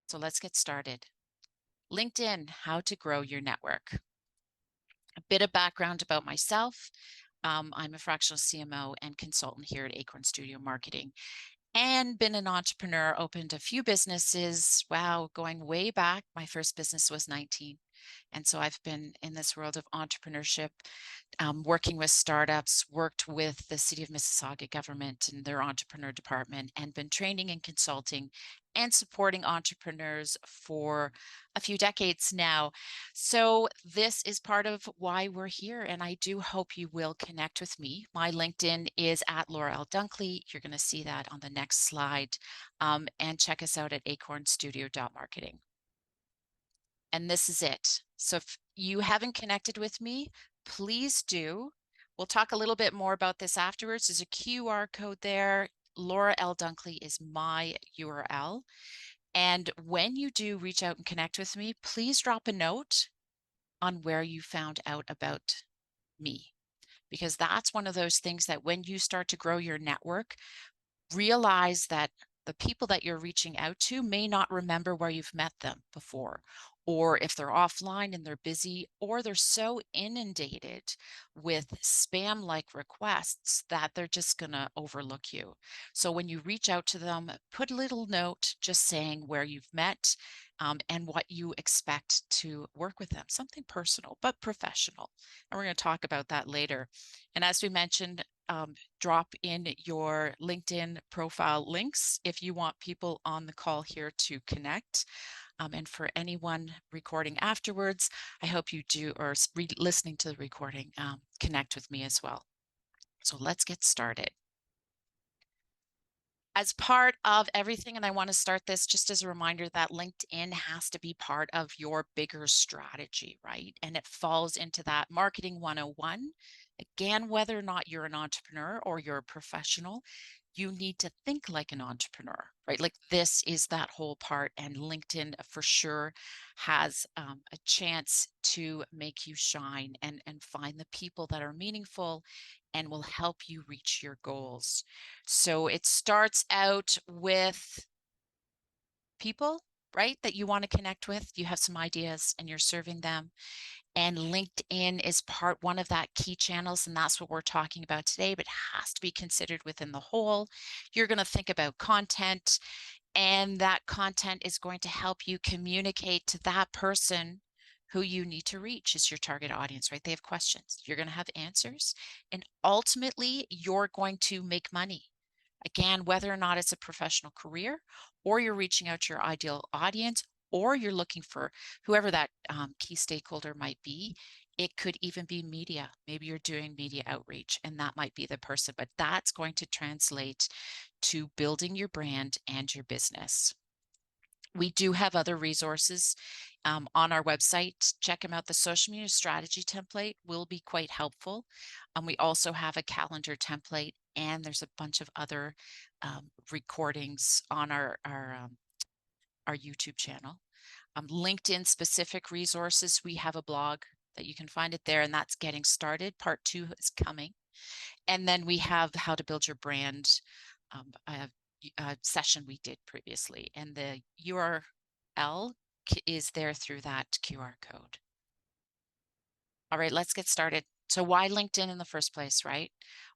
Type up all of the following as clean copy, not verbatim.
So let's get started. LinkedIn, how to grow your network. A bit of background about myself. I'm a fractional CMO and consultant here at Acorn Studio Marketing, and been an entrepreneur, opened a few businesses. Wow, going way back. My first business was 19. And so I've been in this world of entrepreneurship, working with startups, worked with the City of Mississauga government and their entrepreneur department, and been training and consulting and supporting entrepreneurs for a few decades now. So this is part of why we're here, and I do hope you will connect with me. My LinkedIn is at Laura L. Dunkley. You're going to see that on the next slide, and check us out at acornstudio.marketing. And this is it. So if you haven't connected with me, please do. We'll talk a little bit more about this afterwards. There's a QR code there. Laura L. Dunkley is my URL. And when you do reach out and connect with me, please drop a note on where you found out about me, because that's one of those things that when you start to grow your network, realize that the people that you're reaching out to may not remember where you've met them before, or if they're offline and they're busy, or they're so inundated with spam-like requests that they're just going to overlook you. So when you reach out to them, put a little note just saying where you've met, and what you expect to work with them, something personal but professional. And we're going to talk about that later. And as we mentioned, drop in your LinkedIn profile links if you want people on the call here to connect. And for anyone recording afterwards, I hope you do, or listening to the recording, connect with me as well. So let's get started. As part of everything, and I want to start this just as a reminder that LinkedIn has to be part of your bigger strategy, right? And it falls into that marketing 101. Again, whether or not you're an entrepreneur or you're a professional, you need to think like an entrepreneur, right? Like this is that whole part, and LinkedIn for sure has a chance to make you shine and find the people that are meaningful and will help you reach your goals. So it starts out with people, right, that you want to connect with. You have some ideas and you're serving them. And LinkedIn is one of that key channels, and that's what we're talking about today, but has to be considered within the whole. You're going to think about content, and that content is going to help you communicate to that person who you need to reach is your target audience, right? They have questions. You're going to have answers, and ultimately you're going to make money. Again, whether or not it's a professional career, or you're reaching out to your ideal audience, or you're looking for whoever that key stakeholder might be. It could even be media. Maybe you're doing media outreach, and that might be the person, but that's going to translate to building your brand and your business. We do have other resources on our website. Check them out. The social media strategy template will be quite helpful. We also have a calendar template, and there's a bunch of other recordings on our YouTube channel. LinkedIn specific resources, we have a blog that you can find it there, and that's getting started. Part 2 is coming. And then we have how to build your brand, session we did previously, and the URL is there through that QR code. All right, let's get started. So why LinkedIn in the first place, right?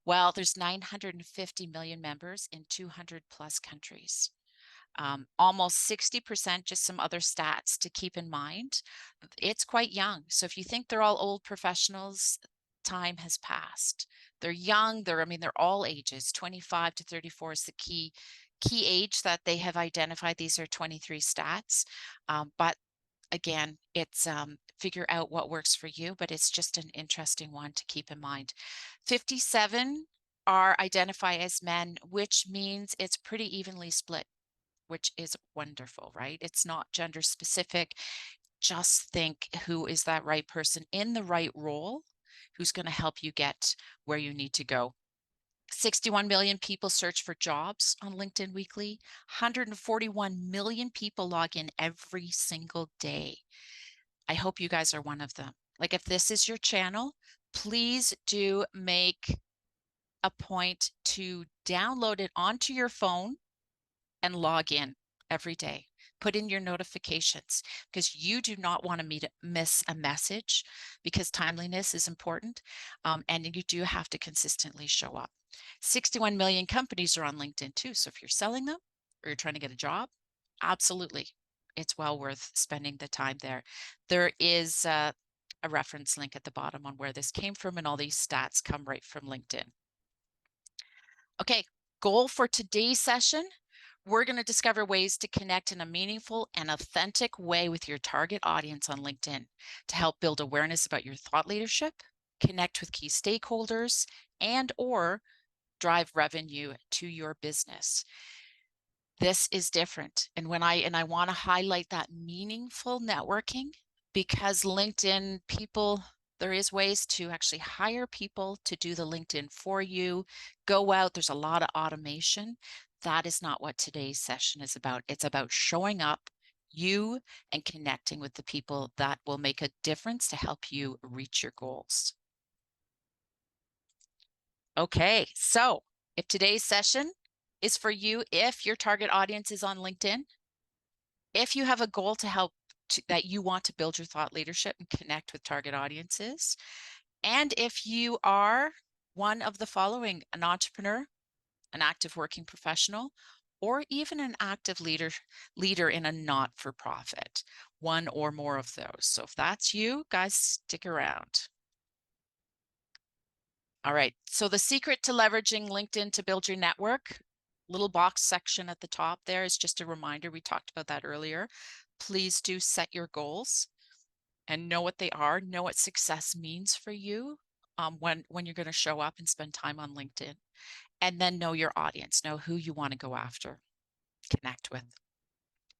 Well, there's 950 million members in 200 plus countries. Almost 60%, just some other stats to keep in mind. It's quite young. So if you think they're all old professionals, time has passed. They're young. They're all ages. 25 to 34 is the key age that they have identified. These are 23 stats. But again, it's figure out what works for you, but it's just an interesting one to keep in mind. 57 are identified as men, which means it's pretty evenly split, which is wonderful, right? It's not gender specific. Just think, who is that right person in the right role who's going to help you get where you need to go. 61 million people search for jobs on LinkedIn weekly. 141 million people log in every single day. I hope you guys are one of them. Like, if this is your channel, please do make a point to download it onto your phone and log in every day. Put in your notifications because you do not want to miss a message, because timeliness is important. And you do have to consistently show up. 61 million companies are on LinkedIn too. So if you're selling them or you're trying to get a job, absolutely, it's well worth spending the time there. There is a reference link at the bottom on where this came from, and all these stats come right from LinkedIn. Okay, goal for today's session. We're going to discover ways to connect in a meaningful and authentic way with your target audience on LinkedIn to help build awareness about your thought leadership, connect with key stakeholders, and/or drive revenue to your business. This is different. And I want to highlight that meaningful networking, because LinkedIn people, there is ways to actually hire people to do the LinkedIn for you. Go out, there's a lot of automation. That is not what today's session is about. It's about showing up, you, and connecting with the people that will make a difference to help you reach your goals. Okay, so if today's session is for you, if your target audience is on LinkedIn, if you have a goal to help that you want to build your thought leadership and connect with target audiences, and if you are one of the following: an entrepreneur, an active working professional, or even an active leader in a not-for-profit, one or more of those. So if that's you, guys, stick around. All right, so the secret to leveraging LinkedIn to build your network, little box section at the top there is just a reminder. We talked about that earlier. Please do set your goals and know what they are, know what success means for you when you're going to show up and spend time on LinkedIn. And then know your audience, know who you want to go after, connect with.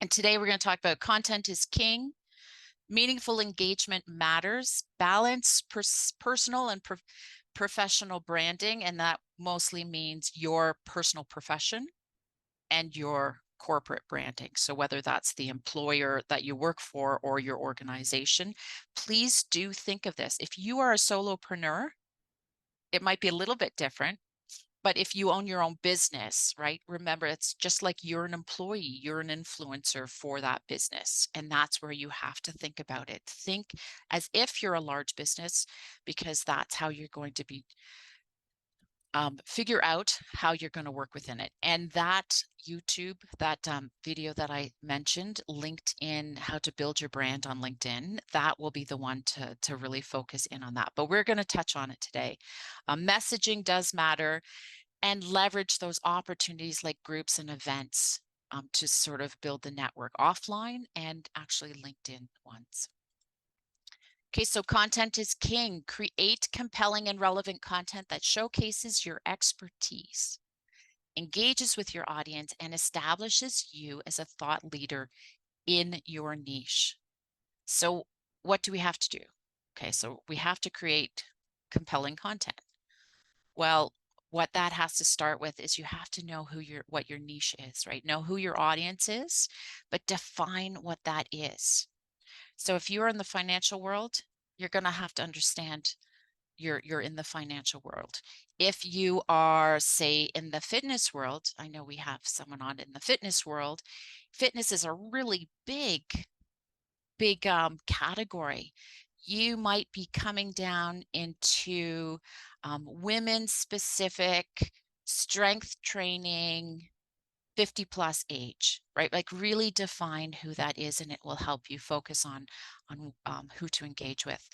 And today we're going to talk about content is king. Meaningful engagement matters. Balance personal and professional branding, and that mostly means your personal profession and your corporate branding. So whether that's the employer that you work for or your organization, please do think of this. If you are a solopreneur, it might be a little bit different. But if you own your own business, right, remember, it's just like you're an employee, you're an influencer for that business. And that's where you have to think about it. Think as if you're a large business, because that's how you're going to be figure out how you're going to work within it. And that YouTube, that video that I mentioned, LinkedIn, how to build your brand on LinkedIn, that will be the one to really focus in on that. But we're going to touch on it today. Messaging does matter, and leverage those opportunities like groups and events to sort of build the network offline and actually LinkedIn ones. Okay, so content is king. Create compelling and relevant content that showcases your expertise, engages with your audience, and establishes you as a thought leader in your niche. So what do we have to do? Okay, so we have to create compelling content. Well, what that has to start with is you have to know what your niche is, right? Know who your audience is, but define what that is. So if you're in the financial world, you're going to have to understand you're in the financial world. If you are, say, in the fitness world, I know we have someone on in the fitness world. Fitness is a really big category. You might be coming down into women-specific strength training, 50 plus age, right? Like really define who that is, and it will help you focus on who to engage with.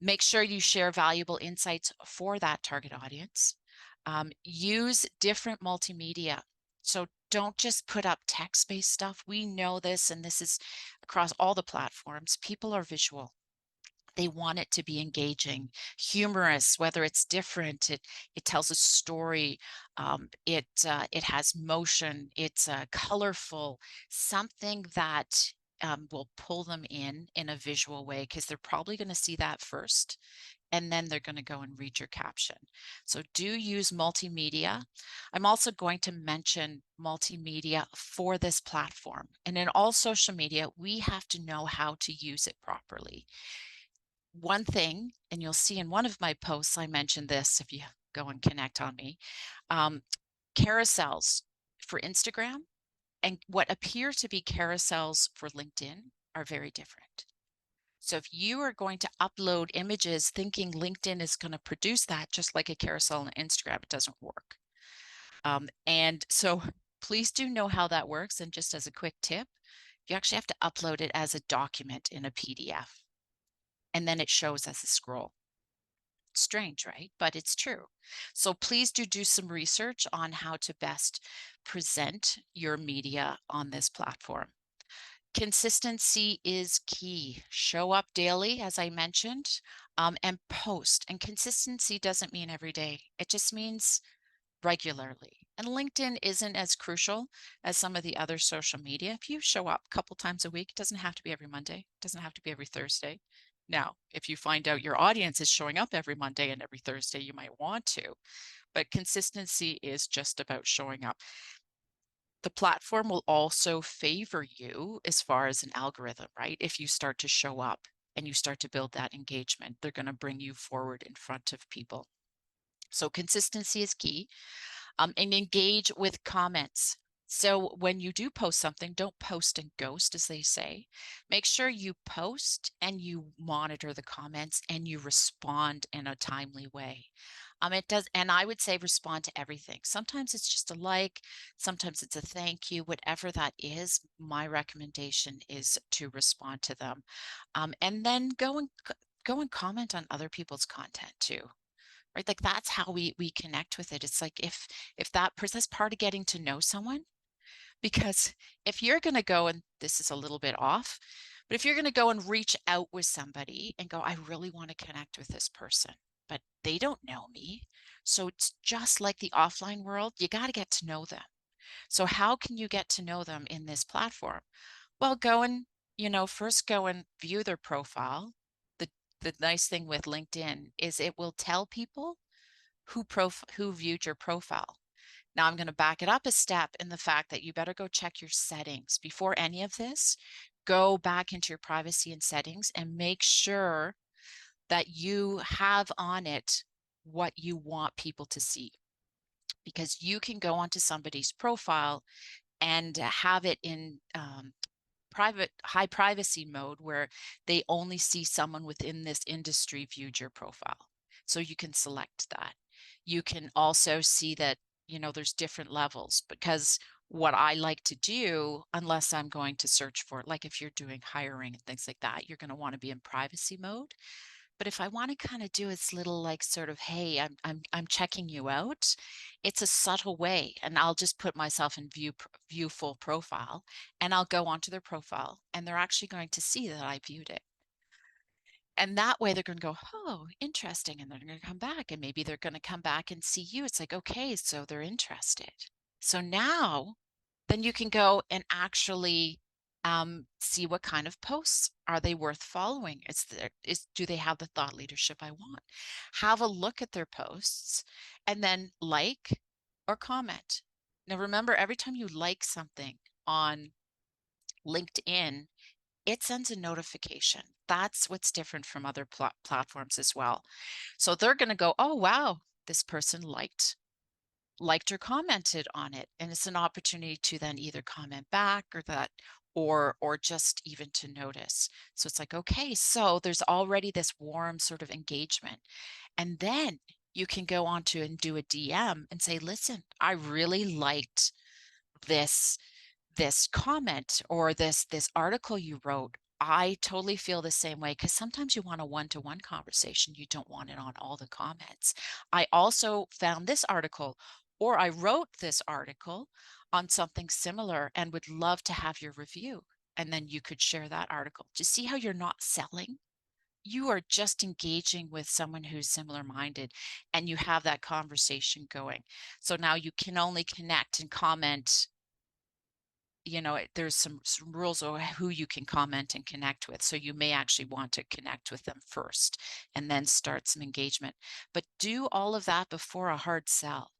Make sure you share valuable insights for that target audience. Use different multimedia. So don't just put up text-based stuff. We know this, and this is across all the platforms. People are visual. They want it to be engaging, humorous, whether it's different, it tells a story, it has motion, it's colorful, something that will pull them in a visual way, because they're probably going to see that first, and then they're going to go and read your caption. So do use multimedia. I'm also going to mention multimedia for this platform. And in all social media, we have to know how to use it properly. One thing, and you'll see in one of my posts, I mentioned this if you go and connect on me, carousels for Instagram And what appear to be carousels for LinkedIn are very different. So if you are going to upload images thinking LinkedIn is going to produce that, just like a carousel on Instagram, it doesn't work. And so please do know how that works. And just as a quick tip, you actually have to upload it as a document in a PDF, and then it shows as a scroll. Strange, right? But it's true. So please do some research on how to best present your media on this platform. Consistency is key. Show up daily, as I mentioned, and post. And consistency doesn't mean every day. It just means regularly. And LinkedIn isn't as crucial as some of the other social media. If you show up a couple times a week, it doesn't have to be every Monday, it doesn't have to be every Thursday. Now, if you find out your audience is showing up every Monday and every Thursday, you might want to, but consistency is just about showing up. The platform will also favor you as far as an algorithm, right? If you start to show up and you start to build that engagement, they're going to bring you forward in front of people. So consistency is key. And engage with comments. So when you do post something, don't post and ghost, as they say. Make sure you post and you monitor the comments and you respond in a timely way. It does, and I would say respond to everything. Sometimes it's just a like, sometimes it's a thank you, whatever that is. My recommendation is to respond to them, and then go and comment on other people's content too. Right? Like that's how we connect with it. It's like if that person, that's part of getting to know someone, because if you're going to go, and this is a little bit off, but if you're going to go and reach out with somebody and go, I really want to connect with this person, but they don't know me. So it's just like the offline world. You got to get to know them. So how can you get to know them in this platform? Well, go and, first go and view their profile. The nice thing with LinkedIn is it will tell people who viewed your profile. Now I'm going to back it up a step in the fact that you better go check your settings before any of this. Go back into your privacy and settings and make sure that you have on it what you want people to see, because you can go onto somebody's profile and have it in high privacy mode where they only see someone within this industry viewed your profile. So you can select that. You can also see that, there's different levels, because what I like to do, unless I'm going to search for, like if you're doing hiring and things like that, you're going to want to be in privacy mode. But if I want to kind of do its little like sort of, hey, I'm checking you out, it's a subtle way, and I'll just put myself in view full profile, and I'll go onto their profile, and they're actually going to see that I viewed it. And that way they're going to go, oh, interesting, and they're going to come back, and maybe they're going to come back and see you. It's like, okay, so they're interested. So now then you can go and actually see what kind of posts are they worth following. Do they have the thought leadership I want? Have a look at their posts and then like or comment. Now remember, every time you like something on LinkedIn, it sends a notification. That's what's different from other platforms as well. So they're going to go, oh, wow, this person liked or commented on it, and it's an opportunity to then either comment back or just even to notice. So it's like, okay, so there's already this warm sort of engagement, and then you can go on to and do a DM and say, listen, I really liked this comment or this article you wrote. I totally feel the same way, because sometimes you want a one-to-one conversation. You don't want it on all the comments. I also found this article, or I wrote this article on something similar and would love to have your review. And then you could share that article. Do you see how you're not selling? You are just engaging with someone who's similar minded, and you have that conversation going. So now you can only connect and comment. There's some rules of who you can comment and connect with. So you may actually want to connect with them first and then start some engagement. But do all of that before a hard sell.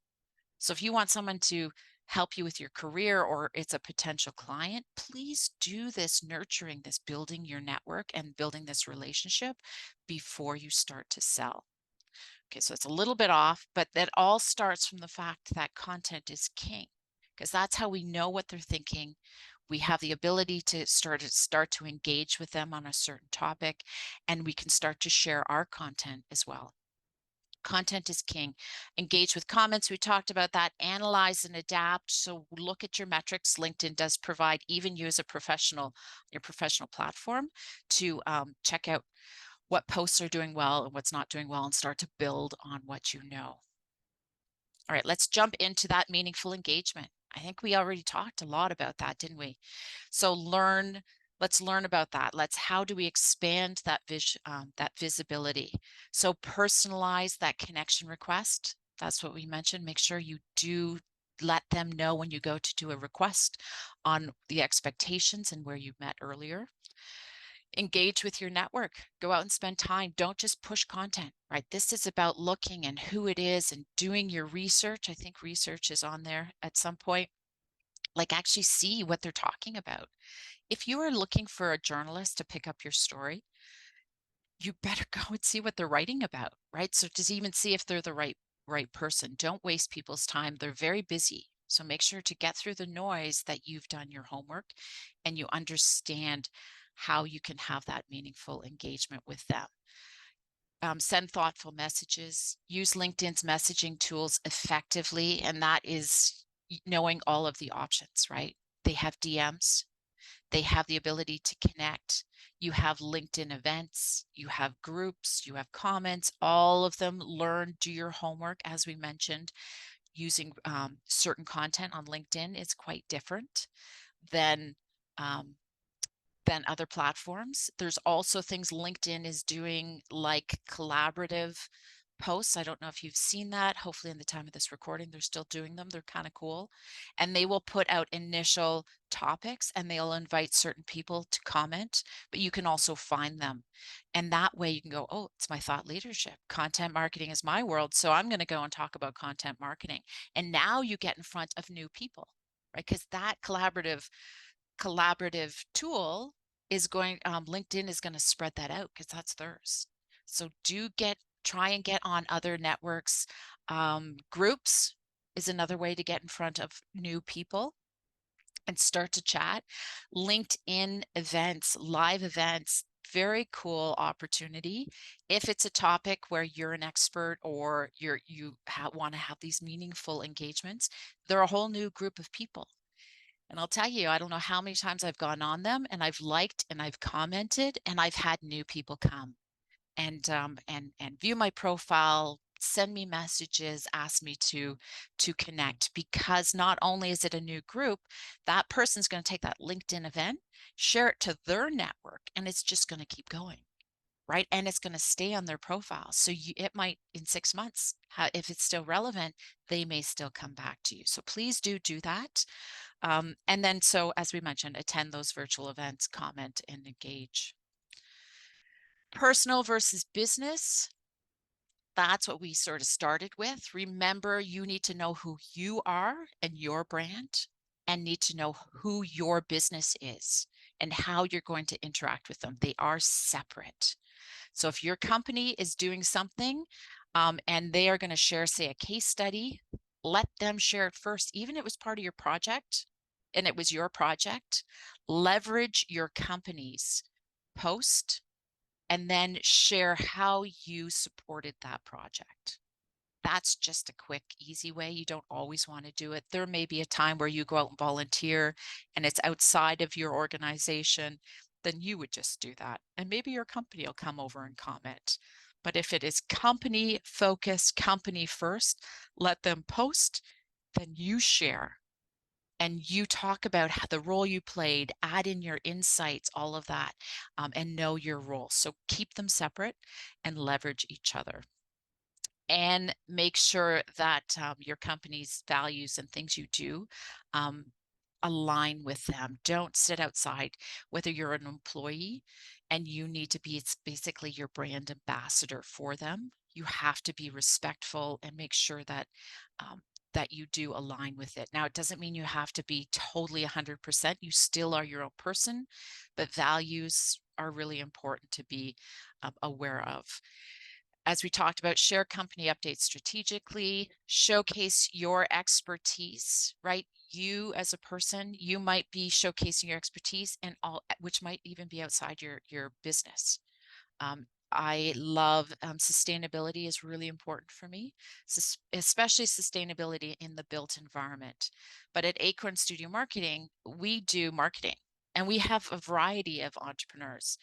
So if you want someone to help you with your career, or it's a potential client, please do this nurturing, this building your network and building this relationship before you start to sell. Okay, so it's a little bit off, but that all starts from the fact that content is king. because that's how we know what they're thinking. We have the ability to start to engage with them on a certain topic, and we can start to share our content as well. Content is king. Engage with comments. We talked about that. Analyze and adapt. So look at your metrics. LinkedIn does provide, even you as a professional, your professional platform, to check out what posts are doing well and what's not doing well, and start to build on what you know. All right, let's jump into that meaningful engagement. I think we already talked a lot about that, didn't we? So let's learn about that. How do we expand that visibility? So personalize that connection request. That's what we mentioned. Make sure you do let them know when you go to do a request on the expectations and where you met earlier. Engage with your network. Go out and spend time. Don't just push content, right? This is about looking and who it is and doing your research. I think research is on there at some point. Like, actually see what they're talking about. If you are looking for a journalist to pick up your story, you better go and see what they're writing about, right? So to even see if they're the right person. Don't waste people's time. They're very busy. So make sure to get through the noise that you've done your homework and you understand how you can have that meaningful engagement with them. Send thoughtful messages. Use LinkedIn's messaging tools effectively, and that is knowing all of the options, right? They have DMs. They have the ability to connect. You have LinkedIn events, you have groups, you have comments, all of them. Learn, do your homework. As we mentioned, using certain content on LinkedIn is quite different than other platforms. There's also things LinkedIn is doing, like collaborative posts. I don't know if you've seen that. Hopefully in the time of this recording, they're still doing them. They're kind of cool. And they will put out initial topics and they'll invite certain people to comment, but you can also find them. And that way you can go, oh, it's my thought leadership. Content marketing is my world. So I'm going to go and talk about content marketing. And now you get in front of new people, right? Because that collaborative tool is going, LinkedIn is going to spread that out because that's theirs. So try and get on other networks. Groups is another way to get in front of new people and start to chat. LinkedIn events, live events, very cool opportunity. If it's a topic where you're an expert or you want to have these meaningful engagements, they're a whole new group of people. And I'll tell you, I don't know how many times I've gone on them and I've liked and I've commented and I've had new people come and view my profile, send me messages, ask me to connect, because not only is it a new group, that person's going to take that LinkedIn event, share it to their network, and it's just going to keep going, right? And it's going to stay on their profile. So it might, in 6 months, if it's still relevant, they may still come back to you. So please do that. And then, so as we mentioned, attend those virtual events, comment, and engage. Personal versus business. That's what we sort of started with. Remember, you need to know who you are and your brand, and need to know who your business is and how you're going to interact with them. They are separate. So if your company is doing something and they are going to share, say, a case study, let them share it first. Even if it was part of your project and it was your project, leverage your company's post and then share how you supported that project. That's just a quick, easy way. You don't always want to do it. There may be a time where you go out and volunteer and it's outside of your organization, then you would just do that. And maybe your company will come over and comment. But if it is company focused, company first, let them post, then you share and you talk about the role you played, add in your insights, all of that, and know your role. So keep them separate and leverage each other. And make sure that your company's values and things you do align with them. Don't sit outside, whether you're an employee and you need to be, it's basically your brand ambassador for them. You have to be respectful and make sure that that you do align with it. Now, it doesn't mean you have to be totally 100%. You still are your own person, but values are really important to be aware of. As we talked about, share company updates strategically, showcase your expertise, right? You as a person, you might be showcasing your expertise and all, which might even be outside your business. I love sustainability is really important for me, especially sustainability in the built environment. But at Acorn Studio Marketing, we do marketing. And we have a variety of entrepreneurs.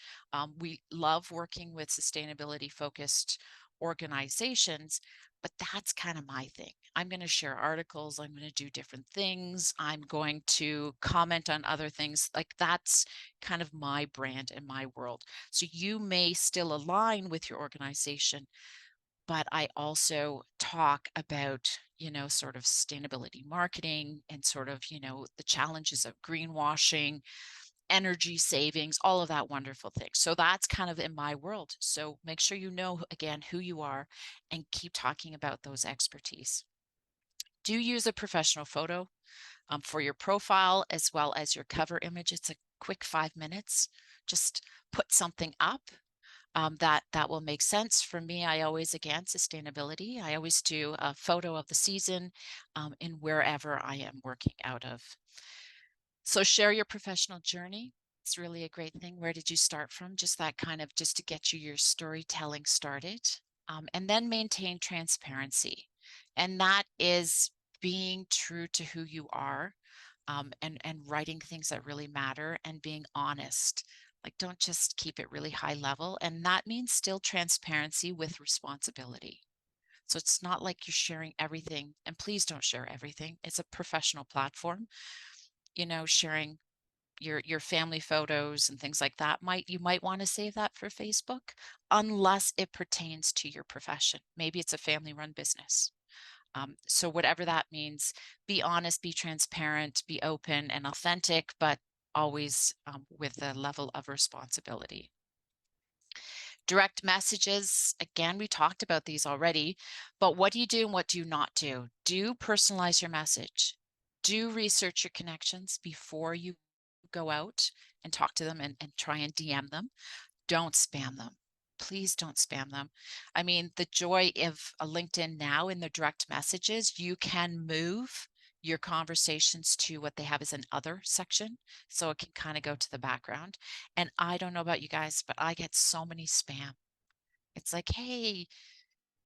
We love working with sustainability focused organizations, but that's kind of my thing. I'm going to share articles. I'm going to do different things. I'm going to comment on other things. Like that's kind of my brand and my world. So you may still align with your organization, but I also talk about, sort of sustainability marketing and sort of, the challenges of greenwashing, energy savings, all of that wonderful thing. So that's kind of in my world. So make sure you know, again, who you are and keep talking about those expertise. Do use a professional photo for your profile as well as your cover image. It's a quick 5 minutes. Just put something up that will make sense. For me, I always, again, sustainability. I always do a photo of the season in wherever I am working out of. So share your professional journey. It's really a great thing. Where did you start from? Just that kind of just to get your storytelling started. And then maintain transparency. And that is being true to who you are and writing things that really matter and being honest. Like, don't just keep it really high level. And that means still transparency with responsibility. So it's not like you're sharing everything. And please don't share everything. It's a professional platform. Sharing your family photos and things like that you might want to save that for Facebook unless it pertains to your profession. Maybe it's a family run business. So whatever that means, be honest, be transparent, be open and authentic, but always with a level of responsibility. Direct messages, again, we talked about these already, but what do you do and what do you not do? Do personalize your message. Do research your connections before you go out and talk to them and try and DM them. Don't spam them. Please don't spam them. I mean, the joy of a LinkedIn now in the direct messages, you can move your conversations to what they have as an other section. So it can kind of go to the background. And I don't know about you guys, but I get so many spam. It's like, hey,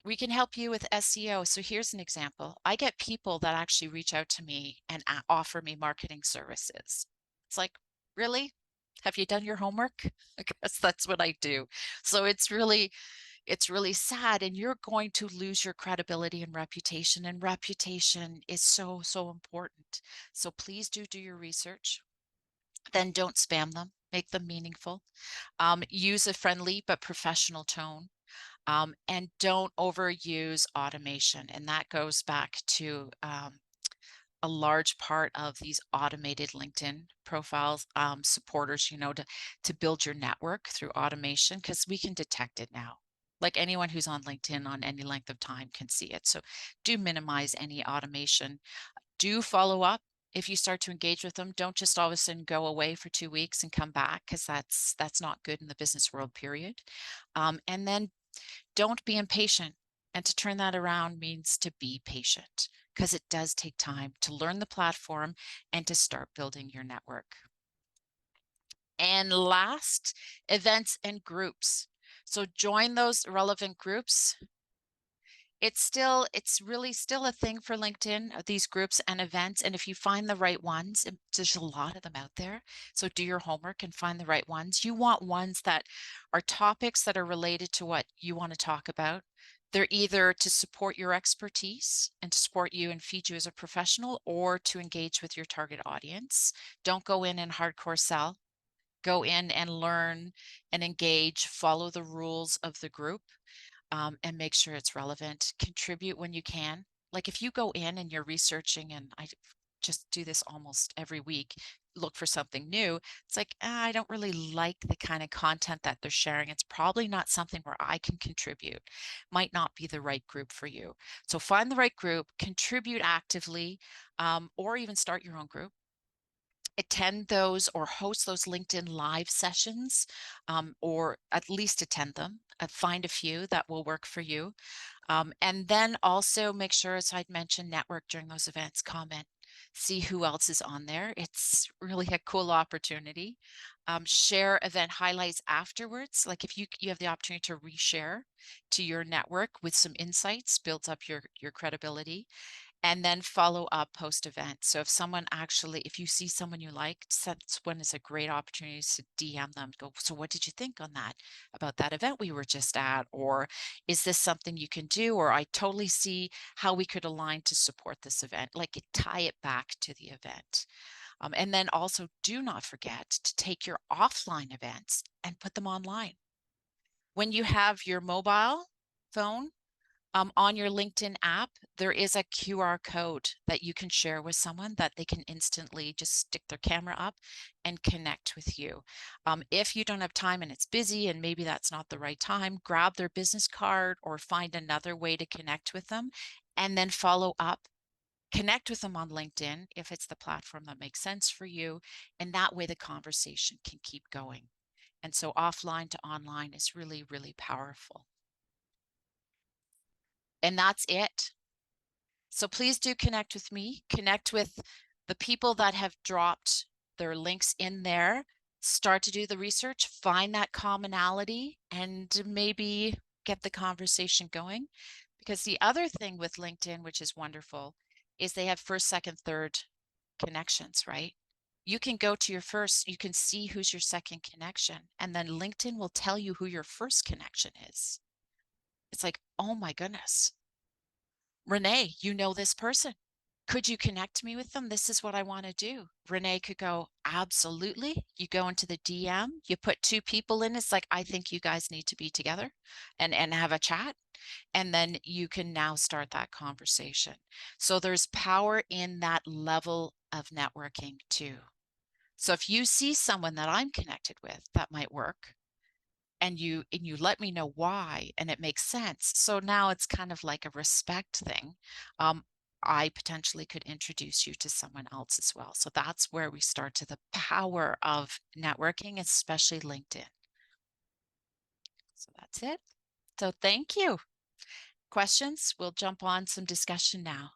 we can help you with SEO. So here's an example. I get people that actually reach out to me and offer me marketing services. It's like, really? Have you done your homework? I guess that's what I do. So it's really sad, and you're going to lose your credibility and reputation is so, so important. So please do your research. Then don't spam them. Make them meaningful. Use a friendly but professional tone. And don't overuse automation. And that goes back to a large part of these automated LinkedIn profiles, supporters, to build your network through automation, because we can detect it now. Like anyone who's on LinkedIn on any length of time can see it. So do minimize any automation. Do follow up. If you start to engage with them, don't just all of a sudden go away for 2 weeks and come back, because that's not good in the business world, period. And then don't be impatient. And to turn that around means to be patient, because it does take time to learn the platform and to start building your network. And last, events and groups. So join those relevant groups. It's really still a thing for LinkedIn, these groups and events. And if you find the right ones, there's a lot of them out there. So do your homework and find the right ones. You want ones that are topics that are related to what you want to talk about. They're either to support your expertise and to support you and feed you as a professional, or to engage with your target audience. Don't go in and hardcore sell. Go in and learn and engage, follow the rules of the group. And make sure it's relevant. Contribute when you can. Like if you go in and you're researching, and I just do this almost every week, look for something new. It's like, I don't really like the kind of content that they're sharing. It's probably not something where I can contribute. Might not be the right group for you. So find the right group, contribute actively, or even start your own group. attend those or host those LinkedIn live sessions, or at least attend them. Find a few that will work for you. And then also make sure, as I'd mentioned, network during those events, comment, see who else is on there. It's really a cool opportunity. Share event highlights afterwards. Like if you have the opportunity to reshare to your network with some insights, builds up your credibility. And then follow up post event. So if someone actually, if you see someone you like, that's when is a great opportunity to DM them, go, so what did you think on that, about that event we were just at? Or is this something you can do? Or I totally see how we could align to support this event, like tie it back to the event. And then also do not forget to take your offline events and put them online. When you have your mobile phone, on your LinkedIn app, there is a QR code that you can share with someone that they can instantly just stick their camera up and connect with you. If you don't have time and it's busy and maybe that's not the right time, grab their business card or find another way to connect with them and then follow up. Connect with them on LinkedIn if it's the platform that makes sense for you. And that way the conversation can keep going. And so offline to online is really, really powerful. And that's it. So please do connect with me, connect with the people that have dropped their links in there, start to do the research, find that commonality, and maybe get the conversation going. Because the other thing with LinkedIn, which is wonderful, is they have first, second, third connections, right? You can go to your first, you can see who's your second connection, and then LinkedIn will tell you who your first connection is. It's like, oh my goodness, Renee, you know this person. Could you connect me with them? This is what I want to do. Renee could go, absolutely. You go into the DM, you put two people in. It's like, I think you guys need to be together and have a chat. And then you can now start that conversation. So there's power in that level of networking too. So if you see someone that I'm connected with that might work, and you let me know why, and it makes sense. So now it's kind of like a respect thing. I potentially could introduce you to someone else as well. So that's where we start to the power of networking, especially LinkedIn. So that's it. So thank you. Questions? We'll jump on some discussion now.